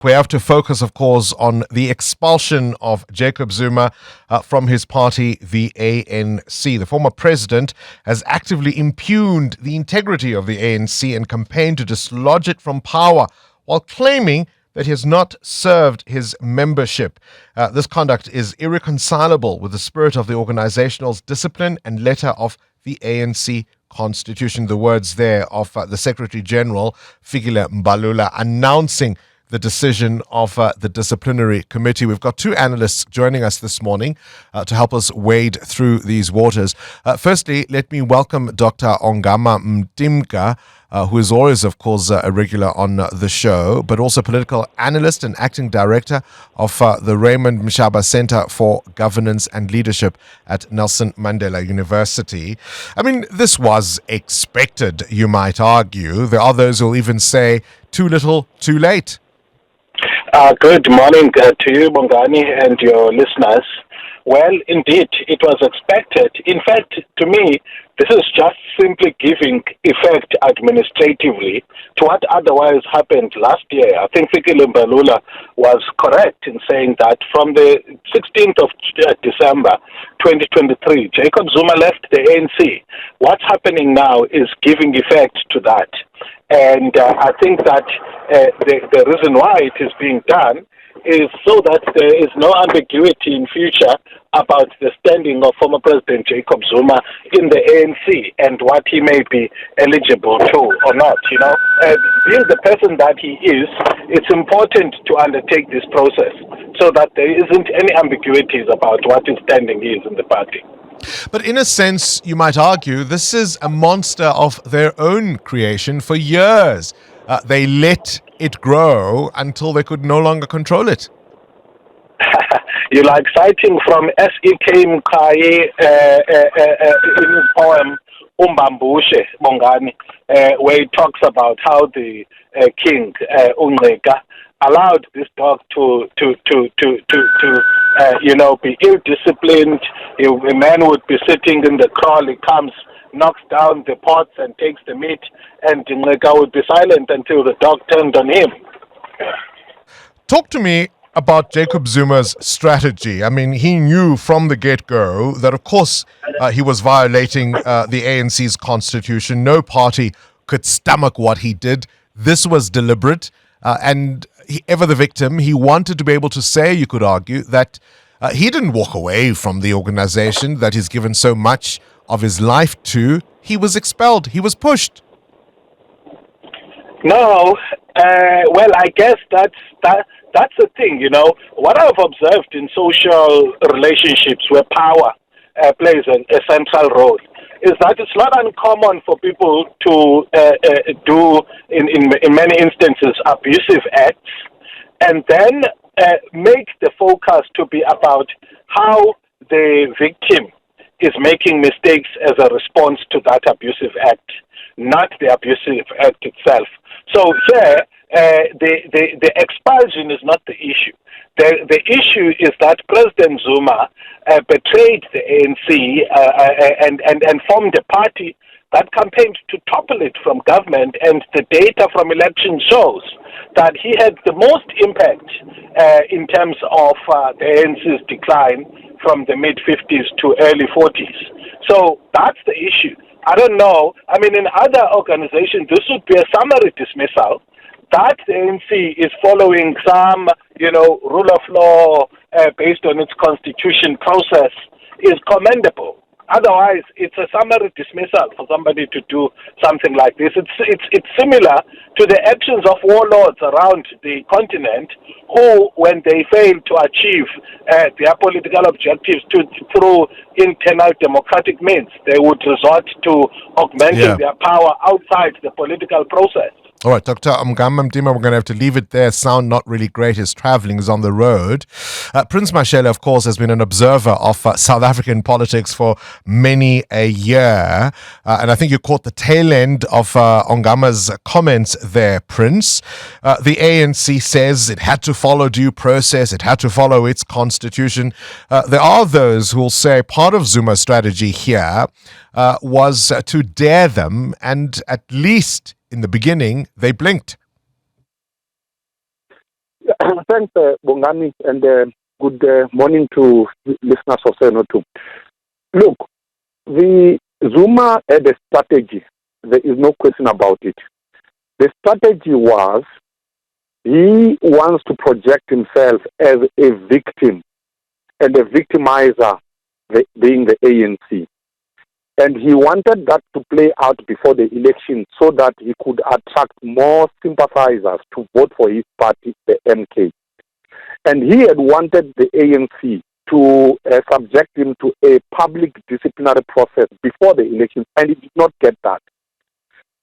We have to focus, of course, on the expulsion of Jacob Zuma from his party, the ANC. The former president has actively impugned the integrity of the ANC and campaigned to dislodge it from power while claiming that he has not served his membership. This conduct is irreconcilable with the spirit of the organizational's discipline and letter of the ANC constitution. The words there of the Secretary General, Fikile Mbalula, announcing the decision of the disciplinary committee. We've got two analysts joining us this morning to help us wade through these waters. Firstly, let me welcome Dr. Ongama Mtimka, who is always, of course, a regular on the show, but also political analyst and acting director of the Raymond Mshaba Center for Governance and Leadership at Nelson Mandela University. I mean, this was expected, you might argue. There are those who will even say too little, too late. Good morning to you, Bongani, and your listeners. Well, indeed, it was expected. In fact, to me, this is just simply giving effect administratively to what otherwise happened last year. I think Fikile Mbalula was correct in saying that from the 16th of December 2023, Jacob Zuma left the ANC. What's happening now is giving effect to that. And I think that the reason why it is being done is so that there is no ambiguity in future about the standing of former President Jacob Zuma in the ANC and what he may be eligible to or not. Being the person that he is, it's important to undertake this process so that there isn't any ambiguities about what his standing is in the party. But in a sense, you might argue, this is a monster of their own creation for years. They let it grow until they could no longer control it. You like citing from S.E.K. Mkaye in his poem Umbambushe, Bongani, where he talks about how the king, Ongama, allowed this dog to be ill-disciplined. A man would be sitting in the kraal, he comes, knocks down the pots and takes the meat, and Ongama would be silent until the dog turned on him. Talk to me about Jacob Zuma's strategy. I mean, he knew from the get-go that, of course, he was violating the ANC's constitution. No party could stomach what he did. This was deliberate. And ever the victim, he wanted to be able to say, you could argue, that he didn't walk away from the organization that he's given so much of his life to. He was expelled. He was pushed. No, well, I guess that's the thing, What I've observed in social relationships where power plays a central role is that it's not uncommon for people to do, in many instances, abusive acts, and then make the focus to be about how the victim is making mistakes as a response to that abusive act, not the abusive act itself. So here, the expulsion is not the issue. The issue is that President Zuma betrayed the ANC and formed a party that campaigned to topple it from government, and the data from election shows that he had the most impact in terms of the ANC's decline from the mid-50s to early 40s. So that's the issue. I don't know. I mean, in other organizations, this would be a summary dismissal. That the ANC is following some, rule of law based on its constitution process is commendable. Otherwise, it's a summary dismissal for somebody to do something like this. It's similar to the actions of warlords around the continent who, when they fail to achieve their political objectives through internal democratic means, they would resort to augmenting their power outside the political process. All right, Dr. Ongama Mtimka, we're going to have to leave it there. Sound not really great. His traveling is on the road. Prince Mashele, of course, has been an observer of South African politics for many a year. And I think you caught the tail end of Ongama's comments there, Prince. The ANC says it had to follow due process. It had to follow its constitution. There are those who will say part of Zuma's strategy here was to dare them, and at least in the beginning, they blinked. Thanks, Bongani, and good morning to listeners of Seno2. Look, the Zuma had a strategy. There is no question about it. The strategy was he wants to project himself as a victim and a victimizer, being the ANC. And he wanted that to play out before the election so that he could attract more sympathizers to vote for his party, the MK. And he had wanted the ANC to subject him to a public disciplinary process before the election, and he did not get that.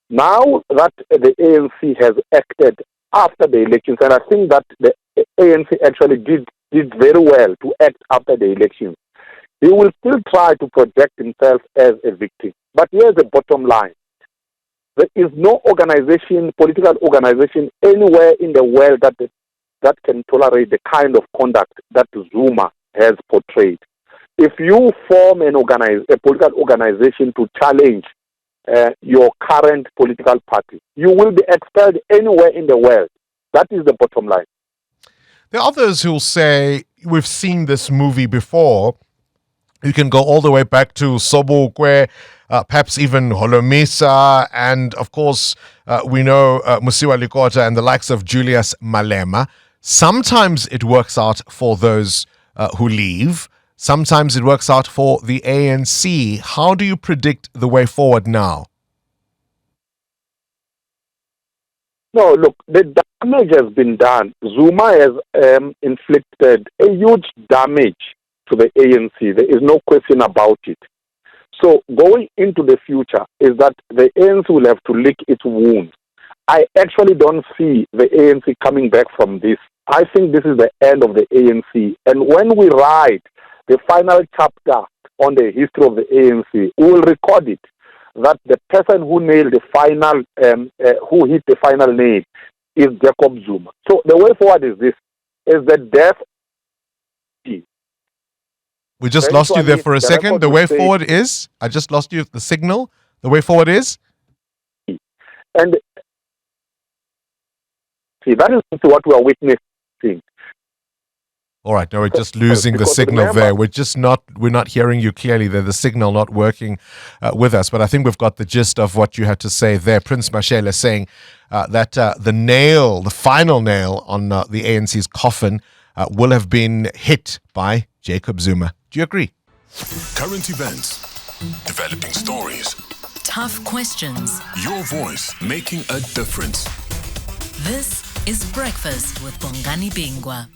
Now that the ANC has acted after the elections, and I think that the ANC actually did very well to act after the elections, he will still try to project himself as a victim. But here's the bottom line. There is no organization, political organization anywhere in the world that can tolerate the kind of conduct that Zuma has portrayed. If you form a political organization to challenge your current political party, you will be expelled anywhere in the world. That is the bottom line. There are others who'll say, we've seen this movie before. You can go all the way back to Sobukwe, perhaps even Holomisa, and of course, we know Musiwa Likota and the likes of Julius Malema. Sometimes it works out for those who leave. Sometimes it works out for the ANC. How do you predict the way forward now? No, look, the damage has been done. Zuma has inflicted a huge damage to the ANC. There is no question about it. So going into the future is that the ANC will have to lick its wounds. I actually don't see the ANC coming back from this. I think this is the end of the ANC. And when we write the final chapter on the history of the ANC, we will record it that the person who nailed the final, who hit the final nail is Jacob Zuma. So the way forward is this, is the death. We just lost you there for a second. The way forward is? I just lost you the signal. The way forward is? And see, that is what we are witnessing. All right, no, we're just losing the signal there. We're not hearing you clearly there. The signal not working with us. But I think we've got the gist of what you had to say there. Prince Mashele saying that the final nail on the ANC's coffin will have been hit by Jacob Zuma. Do you agree? Current events, developing stories, tough questions. Your voice making a difference. This is Breakfast with Bongani Bingwa.